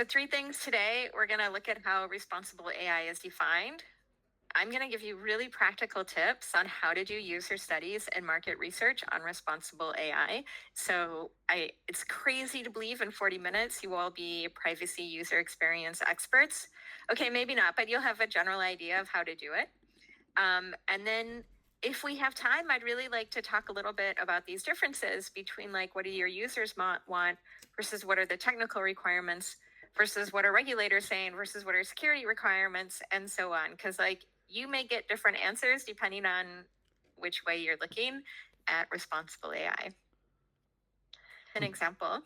So 3 things today. We're going to look at how responsible AI is defined. I'm going to give you really practical tips on how to do user studies and market research on responsible AI. So it's crazy to believe in 40 minutes you will all be privacy user experience experts. Okay, maybe not, but you'll have a general idea of how to do it. And then if we have time, I'd really like to talk a little bit about these differences between like what do your users want versus what are the technical requirements versus what are regulators saying versus what are security requirements and so on. Because like you may get different answers depending on which way you're looking at responsible AI. An example.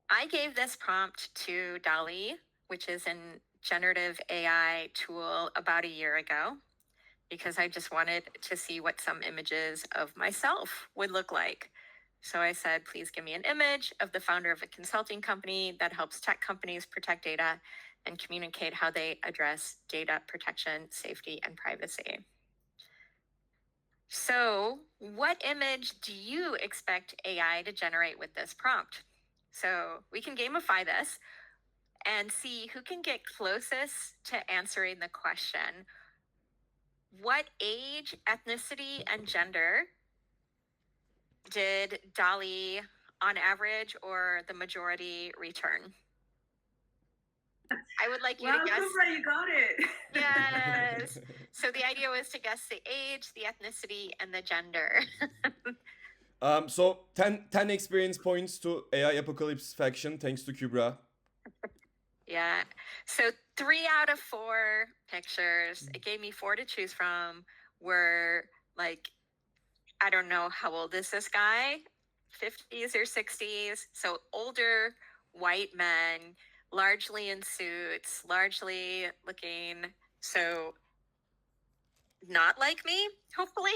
I gave this prompt to DALL-E, which is a generative AI tool, about a year ago, because I just wanted to see what some images of myself would look like. So I said, please give me an image of the founder of a consulting company that helps tech companies protect data and communicate how they address data protection, safety, and privacy. So what image do you expect AI to generate with this prompt? So we can gamify this and see who can get closest to answering the question. What age, ethnicity, and gender did DALL-E on average or the majority return? I would like you to guess. Kubra, you got it. Yes. So the idea was to guess the age, the ethnicity, and the gender. So 10 experience points to AI Apocalypse Faction, thanks to Kubra. Yeah. So 3 out of 4 pictures, it gave me 4 to choose from, were like, I don't know, how old is this guy? 50s or 60s. So older white men, largely in suits, largely looking so not like me, hopefully.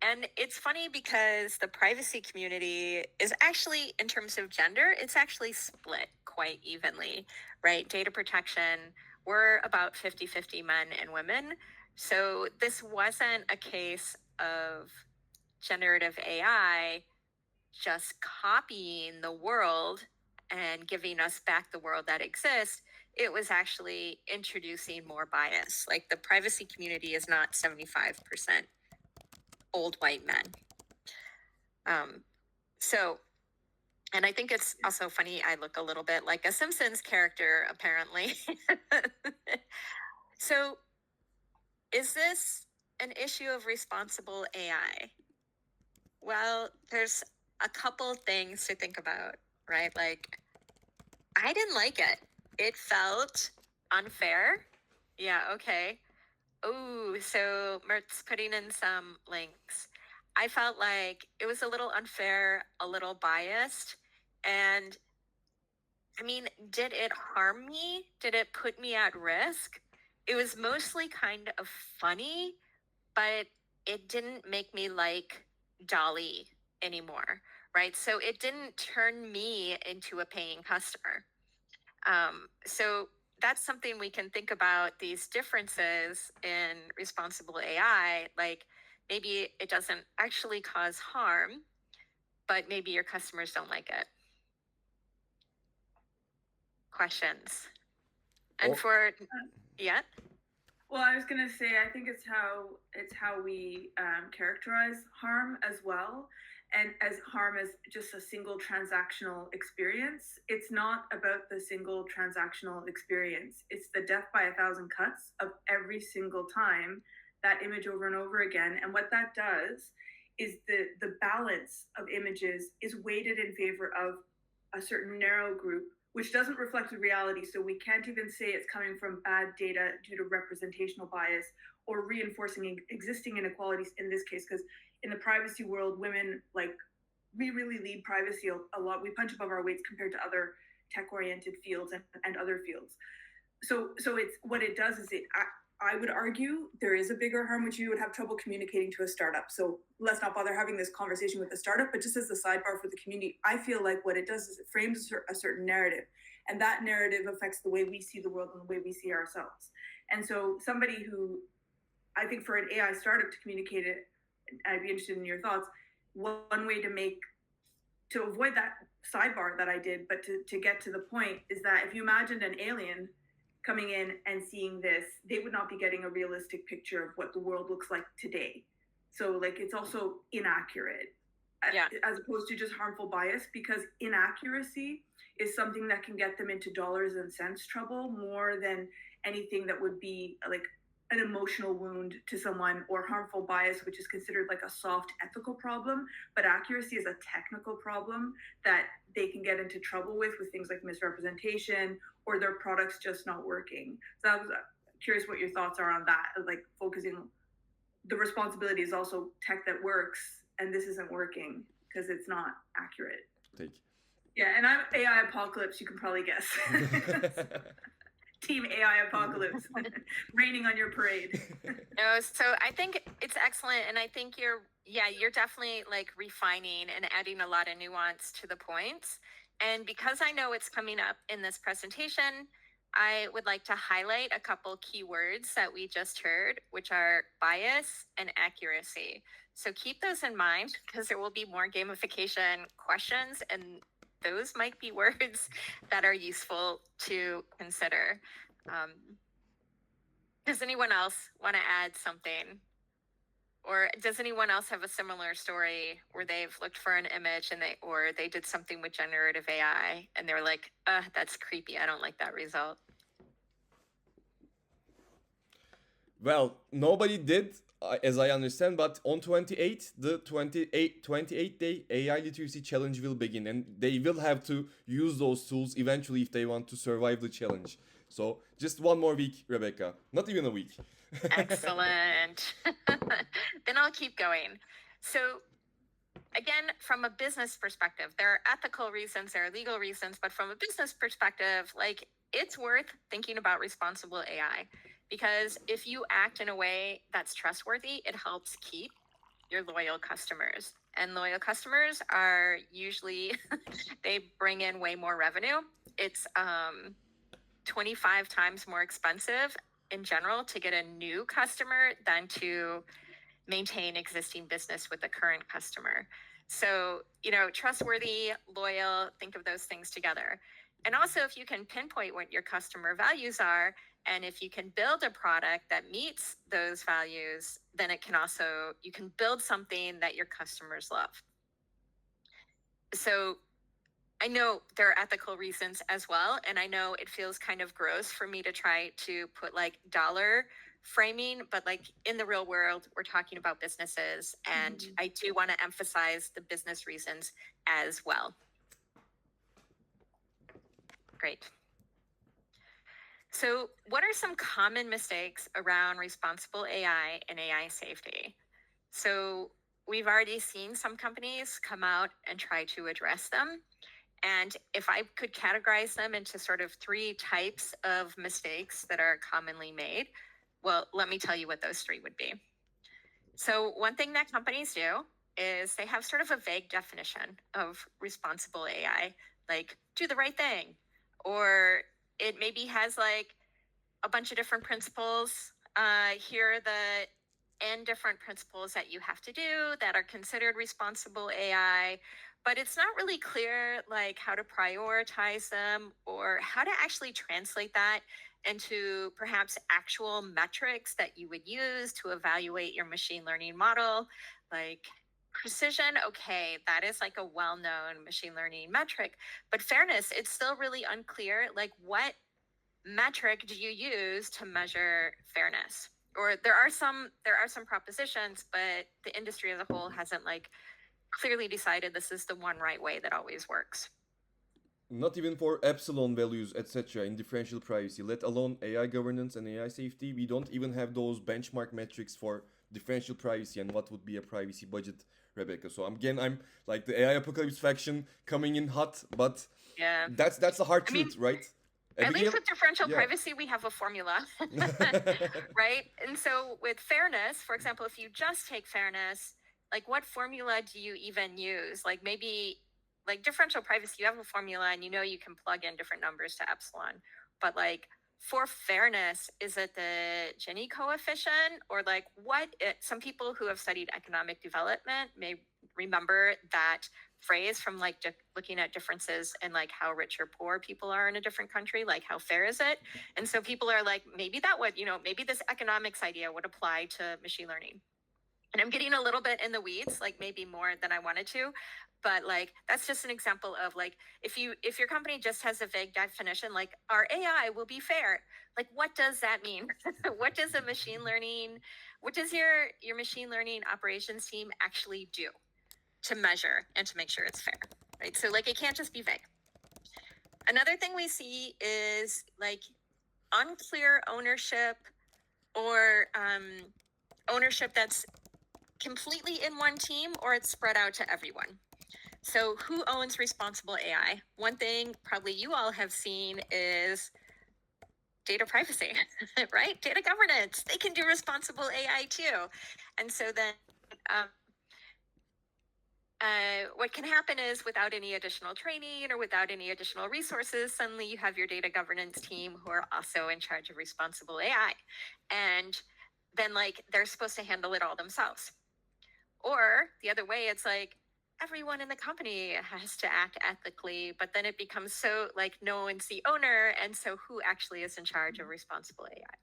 And it's funny because the privacy community is actually, in terms of gender, it's actually split quite evenly, right? Data protection, we're about 50-50 men and women. So this wasn't a case of generative AI just copying the world and giving us back the world that exists. It was actually introducing more bias. Like the privacy community is not 75% old white men. And I think it's also funny, I look a little bit like a Simpsons character, apparently. So is this an issue of responsible AI? Well, there's a couple things to think about, right? Like, I didn't like it. It felt unfair. Yeah, okay. Oh, so Mert's putting in some links. I felt like it was a little unfair, a little biased. And I mean, did it harm me? Did it put me at risk? It was mostly kind of funny, but it didn't make me like DALL-E anymore, right? So it didn't turn me into a paying customer. So that's something we can think about, these differences in responsible AI. Like maybe it doesn't actually cause harm, but maybe your customers don't like it. Questions? And yeah. Well, I was gonna say, I think it's how we characterize harm as well, and as harm as just a single transactional experience. It's not about the single transactional experience. It's the death by 1,000 cuts of every single time that image over and over again. And what that does is the balance of images is weighted in favor of a certain narrow group, which doesn't reflect the reality. So we can't even say it's coming from bad data due to representational bias or reinforcing existing inequalities in this case, because in the privacy world, women, like, we really lead privacy a lot. We punch above our weights compared to other tech-oriented fields and other fields. So it's what it does is I would argue there is a bigger harm which you would have trouble communicating to a startup. So let's not bother having this conversation with the startup, but just as a sidebar for the community, I feel like what it does is it frames a certain narrative, and that narrative affects the way we see the world and the way we see ourselves. And so somebody who, I think for an AI startup to communicate it, I'd be interested in your thoughts. One way to avoid that sidebar that I did, but to get to the point, is that if you imagined an alien coming in and seeing this, they would not be getting a realistic picture of what the world looks like today. So like it's also inaccurate, Yeah. as opposed to just harmful bias, because inaccuracy is something that can get them into dollars and cents trouble more than anything that would be like an emotional wound to someone, or harmful bias, which is considered like a soft ethical problem. But accuracy is a technical problem that they can get into trouble with things like misrepresentation or their products just not working. So I was curious what your thoughts are on that, like focusing the responsibility is also tech that works and this isn't working because it's not accurate. Yeah, and I'm AI apocalypse, you can probably guess. Team AI apocalypse, raining on your parade. No, so I think it's excellent, and I think you're definitely like refining and adding a lot of nuance to the points. And because I know it's coming up in this presentation, I would like to highlight a couple keywords that we just heard, which are bias and accuracy. So keep those in mind because there will be more gamification questions, and those might be words that are useful to consider. Does anyone else want to add something? Or does anyone else have a similar story where they've looked for an image and they did something with generative AI and they were like, that's creepy, I don't like that result? Well, nobody did, as I understand, but on 28th, the 28-day AI literacy challenge will begin, and they will have to use those tools eventually if they want to survive the challenge. So just one more week, Rebecca. Not even a week. Excellent. Then I'll keep going. So again, from a business perspective, there are ethical reasons, there are legal reasons, but from a business perspective, like it's worth thinking about responsible AI. Because if you act in a way that's trustworthy, it helps keep your loyal customers. And loyal customers are usually, they bring in way more revenue. It's 25 times more expensive in general to get a new customer than to maintain existing business with a current customer. So, trustworthy, loyal, think of those things together. And also, if you can pinpoint what your customer values are, and if you can build a product that meets those values, then you can build something that your customers love. So I know there are ethical reasons as well. And I know it feels kind of gross for me to try to put like dollar framing, but like in the real world, we're talking about businesses. And I do want to emphasize the business reasons as well. Great. So what are some common mistakes around responsible AI and AI safety? So we've already seen some companies come out and try to address them. And if I could categorize them into sort of 3 types of mistakes that are commonly made, well, let me tell you what those 3 would be. So one thing that companies do is they have sort of a vague definition of responsible AI, like do the right thing, or it maybe has like a bunch of different principles. Here are the N different principles that you have to do that are considered responsible AI, but it's not really clear like how to prioritize them or how to actually translate that into perhaps actual metrics that you would use to evaluate your machine learning model. Like precision, okay, that is like a well-known machine learning metric, but fairness, it's still really unclear, like what metric do you use to measure fairness? Or there are some propositions, but the industry as a whole hasn't like clearly decided this is the one right way that always works. Not even for epsilon values, etc. in differential privacy, let alone AI governance and AI safety. We don't even have those benchmark metrics for differential privacy and what would be a privacy budget, Rebecca. So I'm like the AI apocalypse faction coming in hot, but yeah, that's the hard truth, right? At least with differential privacy, we have a formula, right? And so with fairness, for example, if you just take fairness, like what formula do you even use? Like maybe like differential privacy, you have a formula and you can plug in different numbers to epsilon. But like for fairness, is it the Gini coefficient or like some people who have studied economic development may remember that phrase from like looking at differences in like how rich or poor people are in a different country, like how fair is it? And so people are like, maybe that would, maybe this economics idea would apply to machine learning. And I'm getting a little bit in the weeds, like maybe more than I wanted to, but like that's just an example of like if your company just has a vague definition, like our AI will be fair. Like what does that mean? What does your machine learning operations team actually do to measure and to make sure it's fair, right? So like it can't just be vague. Another thing we see is like unclear ownership or ownership that's completely in one team or it's spread out to everyone. So who owns responsible AI? One thing probably you all have seen is data privacy, right? Data governance. They can do responsible AI too. And so then what can happen is without any additional training or without any additional resources, suddenly you have your data governance team who are also in charge of responsible AI. And then like they're supposed to handle it all themselves. Or the other way, it's like everyone in the company has to act ethically, but then it becomes so like no one's the owner. And so who actually is in charge of responsible AI?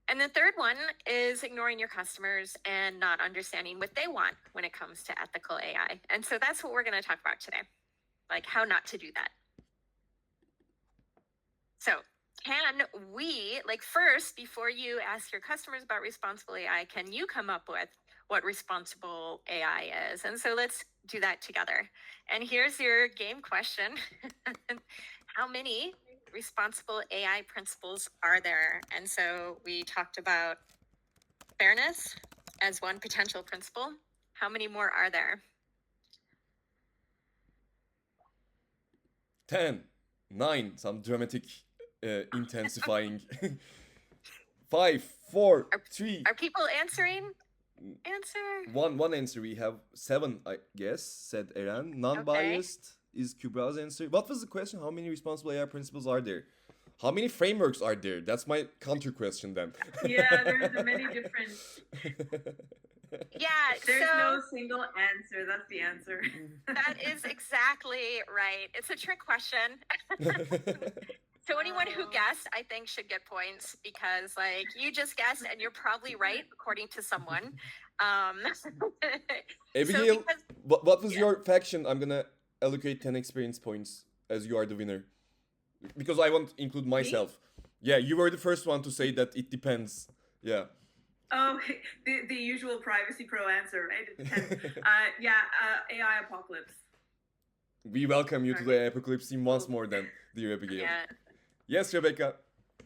And the third one is ignoring your customers and not understanding what they want when it comes to ethical AI. And so that's what we're going to talk about today, like how not to do that. So can we, like first, before you ask your customers about responsible AI, can you come up with what responsible AI is? And so let's do that together. And here's your game question. How many responsible AI principles are there? And so we talked about fairness as one potential principle. How many more are there? 10, 9, some dramatic intensifying. 5, 4, 3. Are people answering? Answer. One answer. We have 7, I guess, said Eren. Non-biased is Kübra's answer. What was the question? How many responsible AI principles are there? How many frameworks are there? That's my counter question then. Yeah, there's many different. Yeah, there's no single answer. That's the answer. That is exactly right. It's a trick question. So anyone who guessed, I think, should get points because, like, you just guessed and you're probably right according to someone. Abigail, so because, what was your faction? I'm gonna allocate 10 experience points as you are the winner. Because I want to include myself. Me? Yeah, you were the first one to say that it depends. Yeah. Oh, the usual Privacy Pro answer, right? AI apocalypse. We welcome you to the AI apocalypse team once more then, dear Abigail. Yeah. Yes, Rebecca.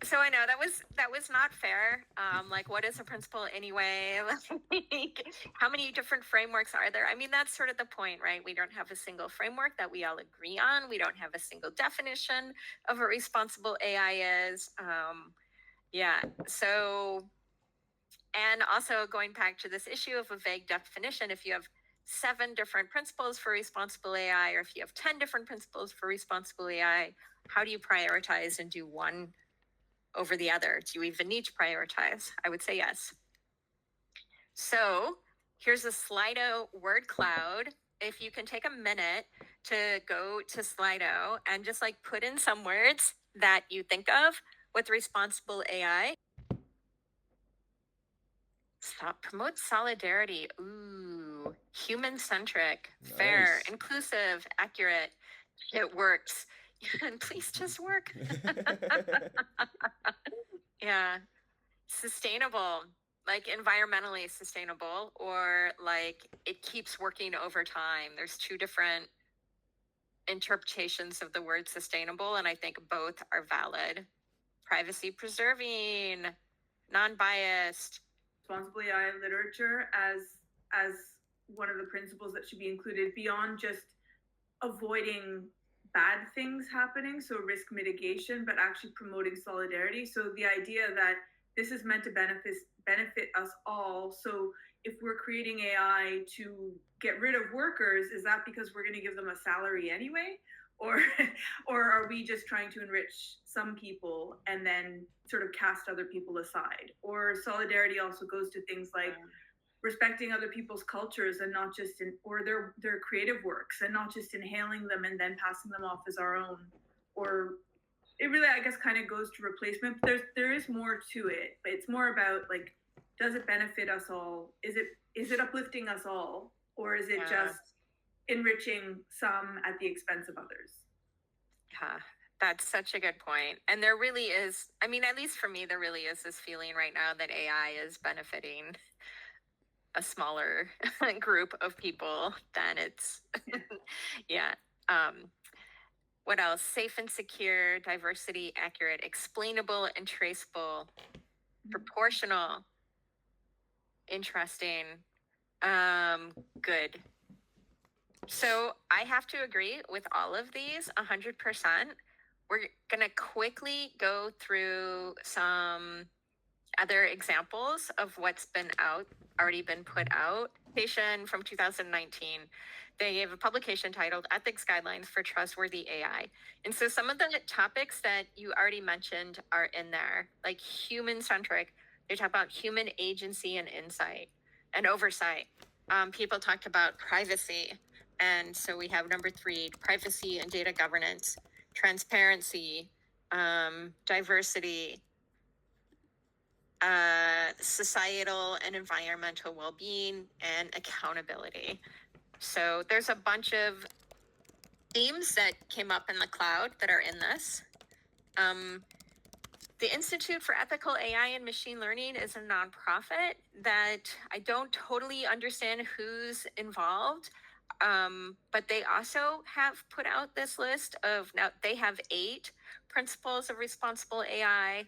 So I know that was not fair. Like, what is a principle anyway? Like, how many different frameworks are there? I mean, that's sort of the point, right? We don't have a single framework that we all agree on. We don't have a single definition of what responsible AI is. Yeah. So, and also going back to this issue of a vague definition, if you have 7 different principles for responsible AI, or if you have 10 different principles for responsible AI, how do you prioritize and do one over the other? Do you even need to prioritize? I would say yes. So here's a Slido word cloud. If you can take a minute to go to Slido and just like put in some words that you think of with responsible AI. Promote solidarity. Ooh, human-centric, fair, inclusive, accurate. It works. And please just work. Yeah. Sustainable, like environmentally sustainable, or like it keeps working over time. There's 2 different interpretations of the word sustainable, and I think both are valid. Privacy preserving, non-biased. Responsible AI literature as one of the principles that should be included beyond just avoiding bad things happening, so risk mitigation, but actually promoting solidarity. So the idea that this is meant to benefit us all. So if we're creating AI to get rid of workers, is that because we're going to give them a salary anyway? Or are we just trying to enrich some people and then sort of cast other people aside? Or solidarity also goes to things like respecting other people's cultures and not just or their creative works, and not just inhaling them and then passing them off as our own. Or it really, I guess, kind of goes to replacement. But there is more to it. But it's more about like, does it benefit us all? Is it uplifting us all, or is it just enriching some at the expense of others? Yeah, that's such a good point. And there really is, I mean, at least for me, there really is this feeling right now that AI is benefiting a smaller group of people than it's, yeah. What else? Safe and secure, diversity, accurate, explainable and traceable, proportional, interesting, good. So I have to agree with all of these 100%. We're going to quickly go through some other examples of what's been already been put out. From 2019, they gave a publication titled Ethics Guidelines for Trustworthy AI. And so some of the topics that you already mentioned are in there, like human-centric. They talk about human agency and insight and oversight. People talked about privacy. And so we have number 3, privacy and data governance, transparency, diversity, societal and environmental well-being, and accountability. So there's a bunch of themes that came up in the cloud that are in this. The Institute for Ethical AI and Machine Learning is a nonprofit that I don't totally understand who's involved, but they also have put out this list of, now they have 8 principles of responsible AI.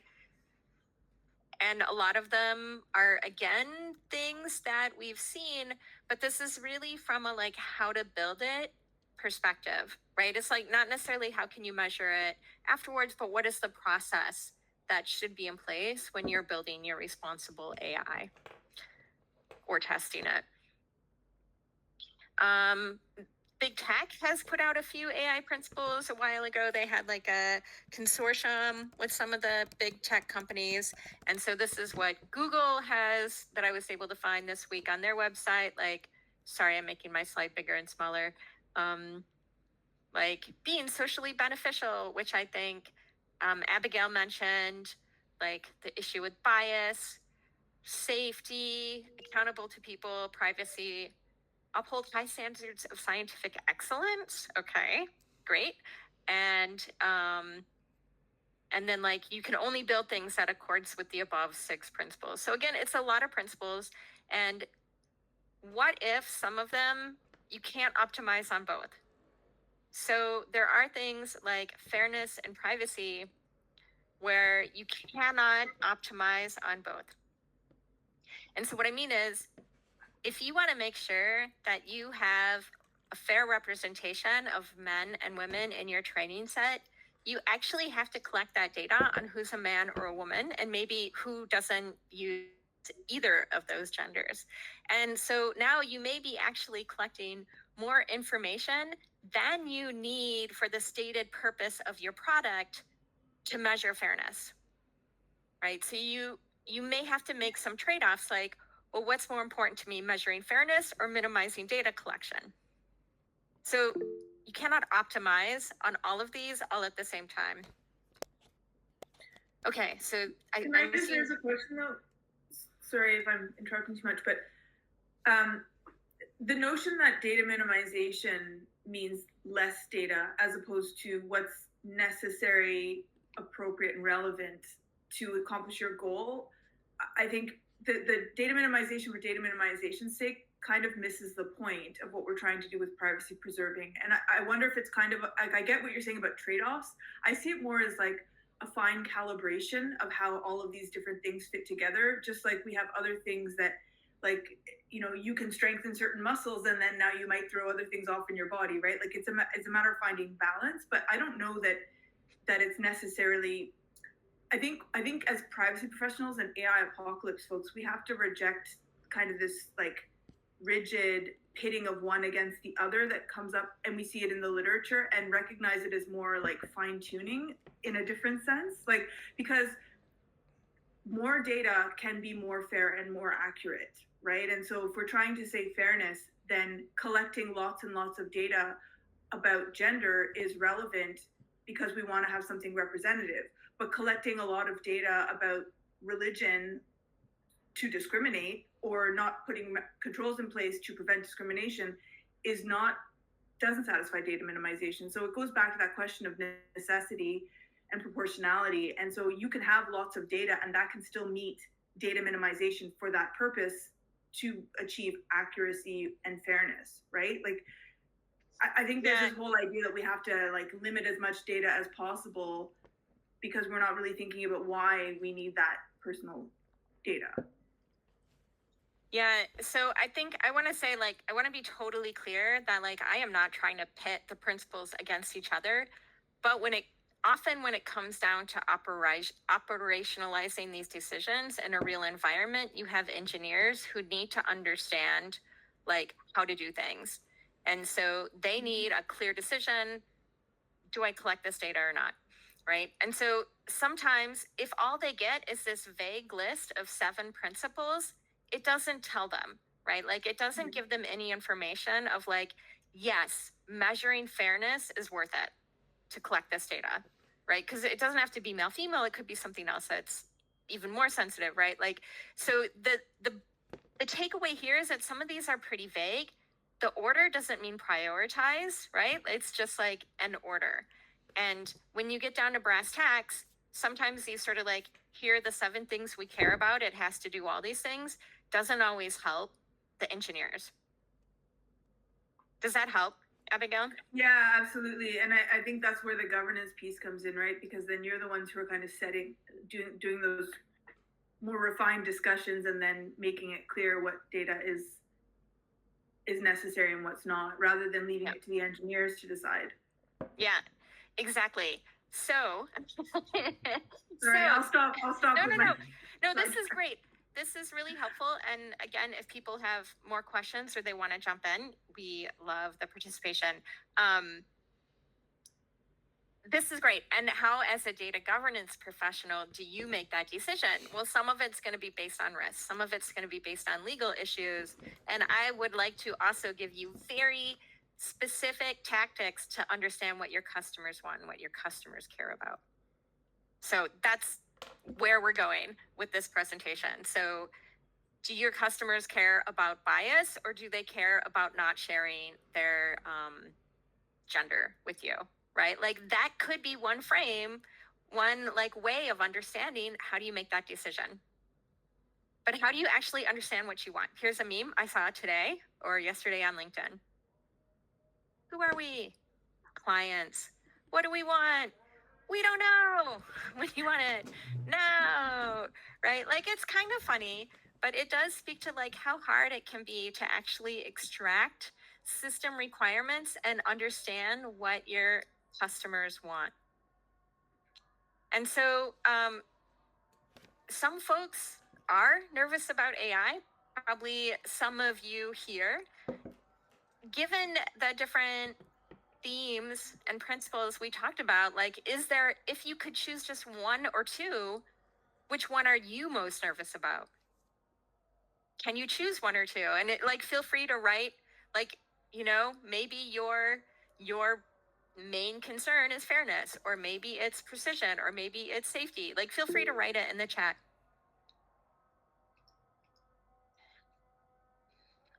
And a lot of them are, again, things that we've seen, but this is really from a like how to build it perspective, right? It's like not necessarily how can you measure it afterwards, but what is the process that should be in place when you're building your responsible AI or testing it. Big Tech has put out a few AI principles a while ago. They had like a consortium with some of the big tech companies. And so this is what Google has that I was able to find this week on their website. Like, sorry, I'm making my slide bigger and smaller. Like being socially beneficial, which I think Abigail mentioned, like the issue with bias, safety, accountable to people, privacy, uphold high standards of scientific excellence. Okay, great. And then like you can only build things that accords with the above 6 principles. So again, it's a lot of principles. And what if some of them you can't optimize on both? So there are things like fairness and privacy where you cannot optimize on both. And so what I mean is, if you want to make sure that you have a fair representation of men and women in your training set, you actually have to collect that data on who's a man or a woman, and maybe who doesn't use either of those genders. And so now you may be actually collecting more information than you need for the stated purpose of your product to measure fairness, right? So you may have to make some trade-offs, like, well, what's more important to me, measuring fairness or minimizing data collection? So you cannot optimize on all of these all at the same time. Okay, so Can I just raise a question though? Sorry if I'm interrupting too much, but the notion that data minimization means less data as opposed to what's necessary, appropriate, and relevant to accomplish your goal, I think the data minimization for data minimization's sake kind of misses the point of what we're trying to do with privacy preserving. And I wonder if it's kind of, like, I get what you're saying about trade-offs. I see it more as like a fine calibration of how all of these different things fit together, just like we have other things that, like, you know, you can strengthen certain muscles and then now you might throw other things off in your body, right? Like it's a matter of finding balance, but I don't know that it's necessarily, I think as privacy professionals and AI apocalypse folks, we have to reject kind of this like rigid pitting of one against the other that comes up, and we see it in the literature, and recognize it as more like fine tuning in a different sense. Like, because more data can be more fair and more accurate, right? And so if we're trying to say fairness, then collecting lots and lots of data about gender is relevant because we want to have something representative. But collecting a lot of data about religion to discriminate or not putting controls in place to prevent discrimination doesn't satisfy data minimization. So it goes back to that question of necessity and proportionality. And so you can have lots of data and that can still meet data minimization for that purpose to achieve accuracy and fairness, right? Like, I think there's this whole idea that we have to like limit as much data as possible because we're not really thinking about why we need that personal data. Yeah, so I think I want to say, like, I want to be totally clear that, like, I am not trying to pit the principles against each other, but when it comes down to operationalizing these decisions in a real environment, you have engineers who need to understand, like, how to do things. And so they need a clear decision. Do I collect this data or not? Right. And so sometimes if all they get is this vague list of 7 principles, it doesn't tell them, right? Like it doesn't give them any information of like, yes, measuring fairness is worth it to collect this data, right? Because it doesn't have to be male female, it could be something else that's even more sensitive, right? Like, so the takeaway here is that some of these are pretty vague. The order doesn't mean prioritize, right? It's just like an order. And when you get down to brass tacks, sometimes these sort of like, here are the 7 things we care about, it has to do all these things, doesn't always help the engineers. Does that help, Abigail? Yeah, absolutely. And I think that's where the governance piece comes in, right? Because then you're the ones who are kind of doing those more refined discussions and then making it clear what data is necessary and what's not, rather than leaving it to the engineers to decide. Yeah, exactly. So, sorry, I'll stop. No, this is great. This is really helpful. And again, if people have more questions or they want to jump in, we love the participation. This is great. And how, as a data governance professional, do you make that decision? Well, some of it's going to be based on risk. Some of it's going to be based on legal issues. And I would like to also give you very specific tactics to understand what your customers want and what your customers care about. So that's where we're going with this presentation. So do your customers care about bias, or do they care about not sharing their gender with you? Right? Like that could be one frame, one like way of understanding how do you make that decision. But how do you actually understand what you want? Here's a meme I saw today or yesterday on LinkedIn. Who are we? Clients. What do we want? We don't know. When you want it? No. Right? Like it's kind of funny, but it does speak to like how hard it can be to actually extract system requirements and understand what your customers want. And so some folks are nervous about AI, probably some of you here. Given the different themes and principles we talked about, like, if you could choose just 1 or 2, which one are you most nervous about? Can you choose 1 or 2? And feel free to write, like, maybe your main concern is fairness, or maybe it's precision, or maybe it's safety. Like, feel free to write it in the chat.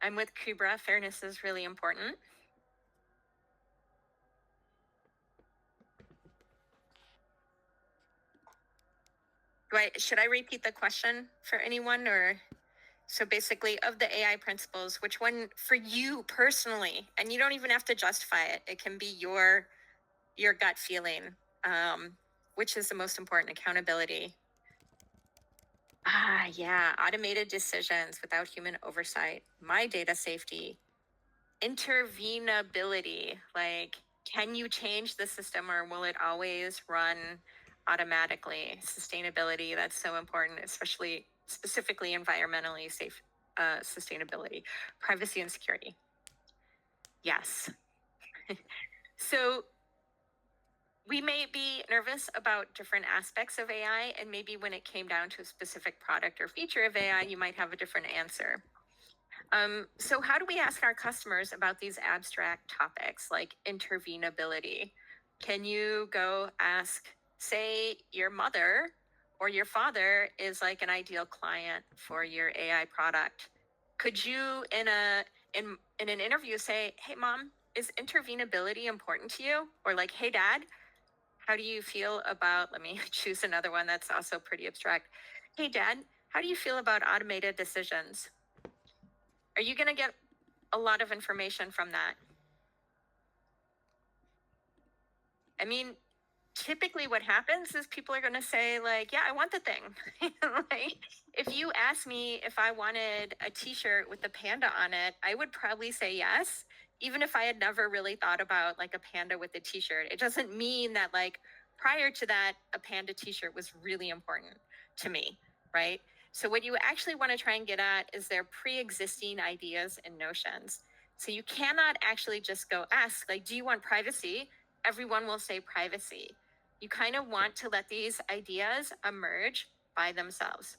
I'm with Kubra. Fairness is really important. Should I repeat the question for anyone, or? So basically, of the AI principles, which one for you personally, and you don't even have to justify it, it can be your gut feeling, which is the most important? Accountability. Yeah, automated decisions without human oversight, my data safety, intervenability, like, can you change the system or will it always run automatically? Sustainability, that's so important, specifically environmentally safe sustainability. Privacy and security. Yes. So we may be nervous about different aspects of AI, and maybe when it came down to a specific product or feature of AI, you might have a different answer. So how do we ask our customers about these abstract topics like intervenability? Can you go ask, say, your mother or your father is like an ideal client for your AI product? Could you in an interview say, "Hey mom, is intervenability important to you?" Or like, "Hey dad, how do you feel about," let me choose another one that's also pretty abstract. "Hey dad, how do you feel about automated decisions?" Are you going to get a lot of information from that? I mean, typically what happens is people are going to say like, "Yeah, I want the thing." Like, if you asked me if I wanted a t-shirt with the panda on it, I would probably say yes, even if I had never really thought about like a panda with a t-shirt. It doesn't mean that like prior to that a panda t-shirt was really important to me, right? So what you actually want to try and get at is their pre-existing ideas and notions. So you cannot actually just go ask like, "Do you want privacy?" Everyone will say privacy. You kind of want to let these ideas emerge by themselves.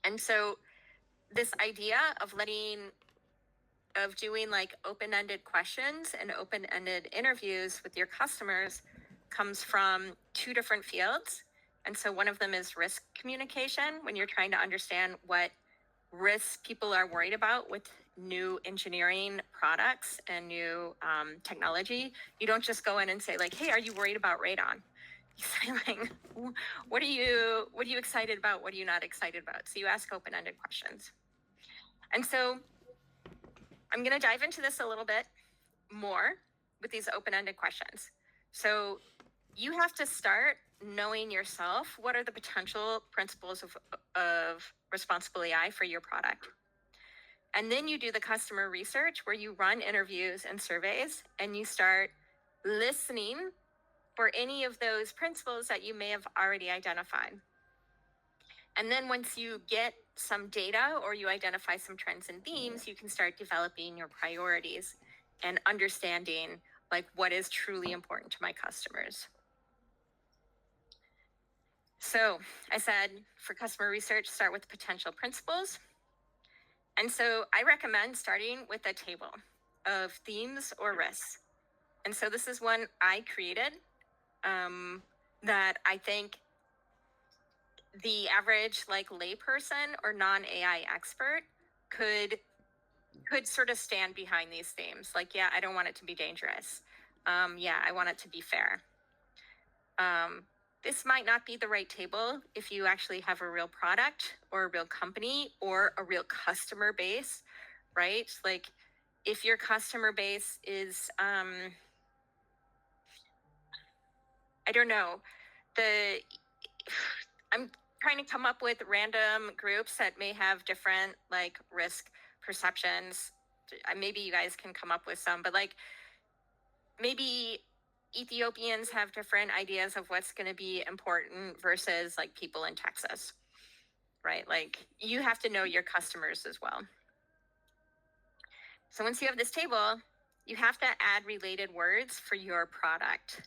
And so this idea of doing like open-ended questions and open-ended interviews with your customers comes from two different fields. And so one of them is risk communication, when you're trying to understand what risks people are worried about with new engineering products and new technology. You don't just go in and say like, "Hey, are you worried about radon?" You say like, what are you excited about? What are you not excited about? So you ask open-ended questions. And so I'm going to dive into this a little bit more with these open-ended questions. So you have to start knowing yourself what are the potential principles of responsible AI for your product. And then you do the customer research where you run interviews and surveys and you start listening for any of those principles that you may have already identified. And then once you get some data or you identify some trends and themes, you can start developing your priorities and understanding like what is truly important to my customers. So I said for customer research, start with potential principles. And so I recommend starting with a table of themes or risks. And so this is one I created that I think the average like layperson or non-AI expert could sort of stand behind these themes. Like, yeah, I don't want it to be dangerous. Yeah, I want it to be fair. This might not be the right table if you actually have a real product or a real company or a real customer base, right? Like if your customer base is, I don't know, I'm trying to come up with random groups that may have different like risk perceptions. Maybe you guys can come up with some, but like maybe Ethiopians have different ideas of what's going to be important versus like people in Texas, right? Like you have to know your customers as well. So once you have this table, you have to add related words for your product.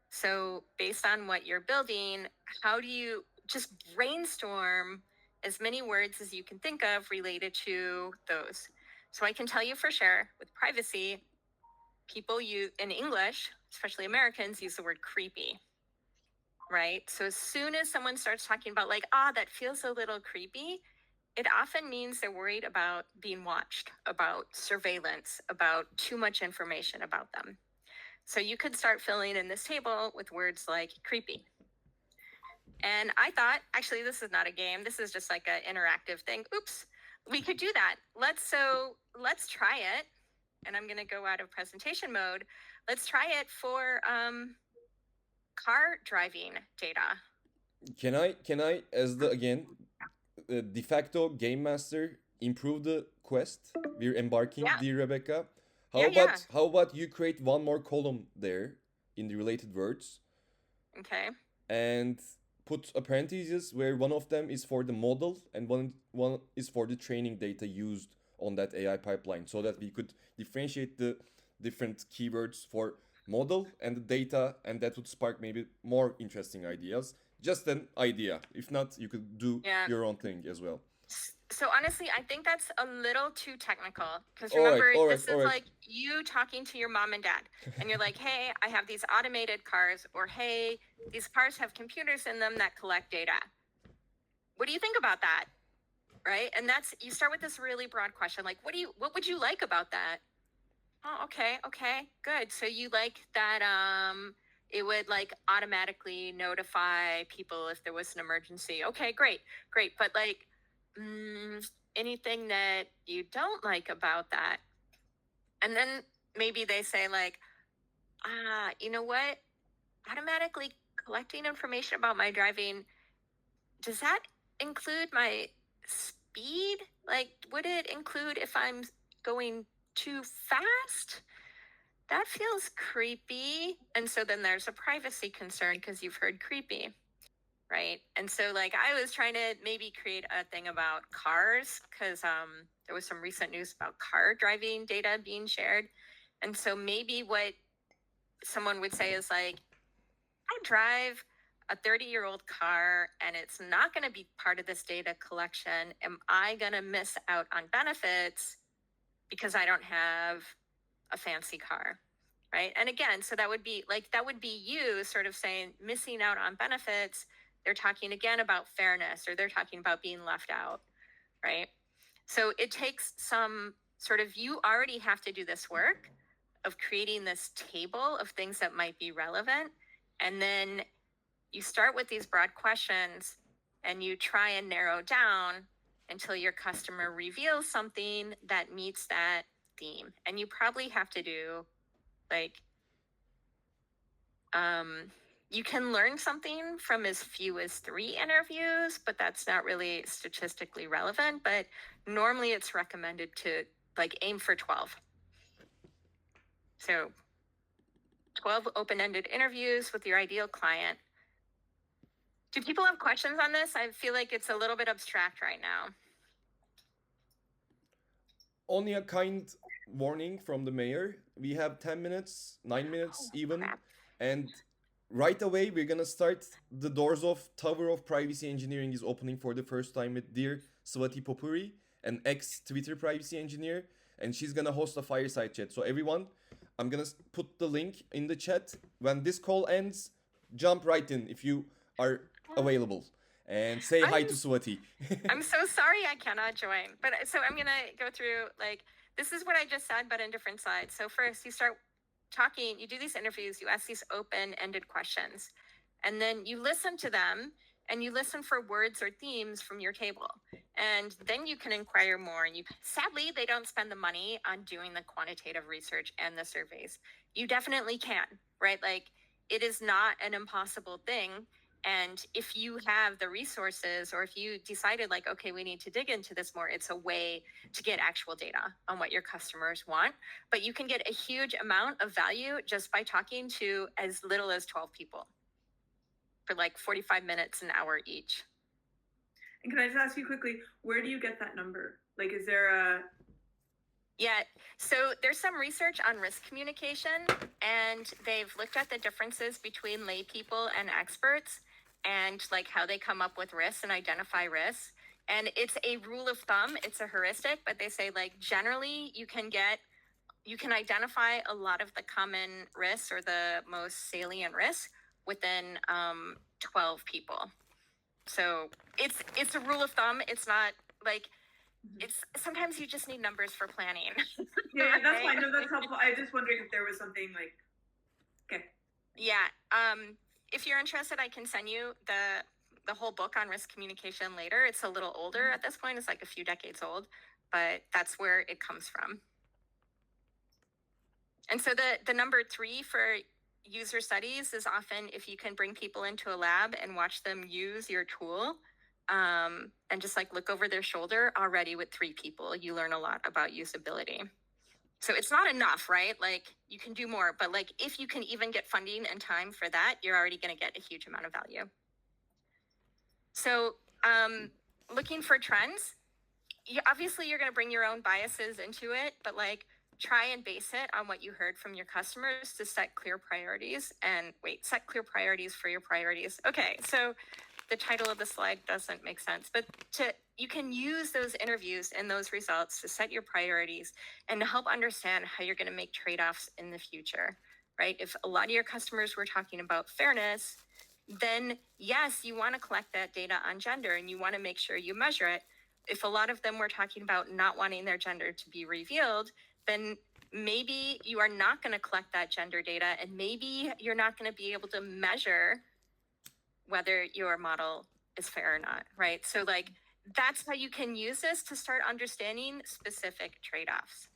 So based on what you're building, how do you just brainstorm as many words as you can think of related to those? So I can tell you for sure with privacy, people use in English, especially Americans, use the word creepy, right? So as soon as someone starts talking about like, that feels a little creepy, it often means they're worried about being watched, about surveillance, about too much information about them. So you could start filling in this table with words like creepy. And I thought, actually, this is not a game. This is just like an interactive thing. Oops, we could do that. Let's try it. And I'm going to go out of presentation mode. Let's try it for car driving data. Can I as the again de facto game master improve the quest we're embarking, Yeah. dear Rebecca? Yeah. How about you create one more column there in the related words Okay. and put a parenthesis where one of them is for the model and one is for the training data used on that AI pipeline, so that we could differentiate the different keywords for model and the data, and that would spark maybe more interesting ideas. Just an idea. If not, you could do Yeah. your own thing as well. So honestly, I think that's a little too technical, because All right, remember, all right, this all is right. like you talking to your mom and dad, and you're like, hey, I have these automated cars, or hey, these cars have computers in them that collect data. What do you think about that? Right? And that's, you start with this really broad question, like, what would you like about that? Oh, okay, good. So you like that it would like automatically notify people if there was an emergency. Okay, great. But like, anything that you don't like about that? And then maybe they say like, you know what? Automatically collecting information about my driving, does that include my speed? Like, would it include if I'm going too fast? That feels creepy. And so then there's a privacy concern because you've heard creepy, right? And so like I was trying to maybe create a thing about cars, because there was some recent news about car driving data being shared. And so maybe what someone would say is like, I drive a 30-year-old car and it's not going to be part of this data collection. Am I going to miss out on benefits because I don't have a fancy car? Right. And again, so that would be you sort of saying missing out on benefits. They're talking again about fairness, or they're talking about being left out. Right. So it takes some sort of, you already have to do this work of creating this table of things that might be relevant. And then you start with these broad questions and you try and narrow down until your customer reveals something that meets that theme. And you probably have to do like, you can learn something from as few as 3 interviews, but that's not really statistically relevant. But normally it's recommended to like aim for 12. So 12 open-ended interviews with your ideal client. Do people have questions on this? I feel like it's a little bit abstract right now. Only a kind warning from the mayor. We have 10 minutes, 9 minutes even, crap. and right away we're gonna start. The doors of Tower of Privacy Engineering is opening for the first time with dear Swati Popuri, an ex-Twitter privacy engineer, and she's gonna host a fireside chat. So everyone, I'm gonna put the link in the chat. When this call ends, jump right in if you are available. And say hi to Swati. I'm so sorry I cannot join. But so I'm going to go through, like, this is what I just said, but in different slides. So first you start talking, you do these interviews, you ask these open-ended questions, and then you listen to them and you listen for words or themes from your table. And then you can inquire more. And sadly, they don't spend the money on doing the quantitative research and the surveys. You definitely can, right? Like, it is not an impossible thing. And if you have the resources, or if you decided like, okay, we need to dig into this more, it's a way to get actual data on what your customers want. But you can get a huge amount of value just by talking to as little as 12 people for like 45 minutes, an hour each. And can I just ask you quickly, where do you get that number? Like, is there a... Yeah, so there's some research on risk communication, and they've looked at the differences between lay people and experts, and like how they come up with risks and identify risks. And it's a rule of thumb, it's a heuristic, but they say like generally you can identify a lot of the common risks or the most salient risks within 12 people. So it's a rule of thumb. It's not like, it's sometimes you just need numbers for planning. Yeah, that's fine. No, that's helpful. I was just wondering if there was something like, okay. Yeah. If you're interested, I can send you the whole book on risk communication later. It's a little older at this point. It's like a few decades old, but that's where it comes from. And so the number 3 for user studies is often if you can bring people into a lab and watch them use your tool, and just like look over their shoulder. Already with 3 people, you learn a lot about usability. So it's not enough, right? Like, you can do more, but like if you can even get funding and time for that, you're already going to get a huge amount of value. So looking for trends, obviously you're going to bring your own biases into it, but like try and base it on what you heard from your customers to set clear priorities. And set clear priorities for your priorities. Okay, so the title of the slide doesn't make sense, but you can use those interviews and those results to set your priorities and to help understand how you're going to make trade-offs in the future, right? If a lot of your customers were talking about fairness, then yes, you want to collect that data on gender and you want to make sure you measure it. If a lot of them were talking about not wanting their gender to be revealed, then maybe you are not going to collect that gender data, and maybe you're not going to be able to measure whether your model is fair or not, right? So like that's how you can use this to start understanding specific trade-offs.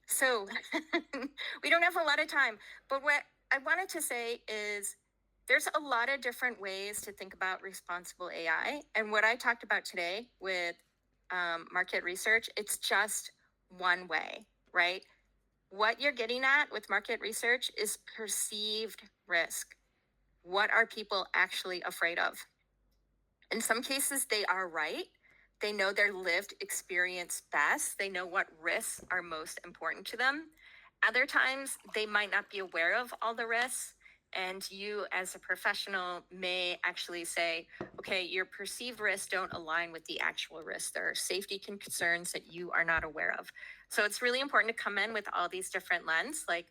So we don't have a lot of time, but what I wanted to say is there's a lot of different ways to think about responsible AI. And what I talked about today with market research, it's just one way, right? What you're getting at with market research is perceived risk. What are people actually afraid of? In some cases, they are right. They know their lived experience best. They know what risks are most important to them. Other times, they might not be aware of all the risks. And you, as a professional, may actually say, okay, your perceived risks don't align with the actual risks. There are safety concerns that you are not aware of. So it's really important to come in with all these different lenses, like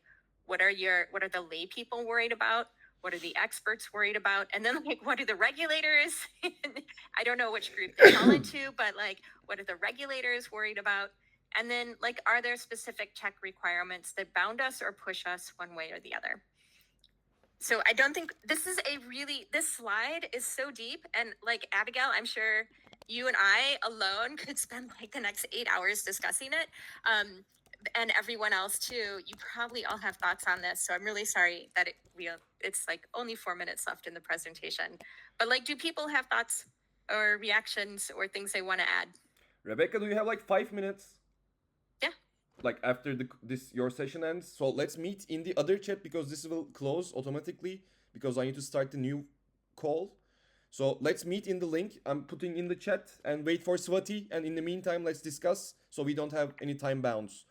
what are the lay people worried about? What are the experts worried about? And then like, what are the regulators? I don't know which group they fall into, but like, what are the regulators worried about? And then like, are there specific tech requirements that bound us or push us one way or the other? So I don't think this slide is so deep. And like Abigail, I'm sure you and I alone could spend like the next 8 hours discussing it. And everyone else too, you probably all have thoughts on this. So I'm really sorry that it's like only 4 minutes left in the presentation. But like, do people have thoughts or reactions or things they want to add? Rebecca, do you have like 5 minutes? Yeah. Like after your session ends. So let's meet in the other chat because this will close automatically because I need to start the new call. So let's meet in the link I'm putting in the chat and wait for Swati. And in the meantime, let's discuss so we don't have any time bounds.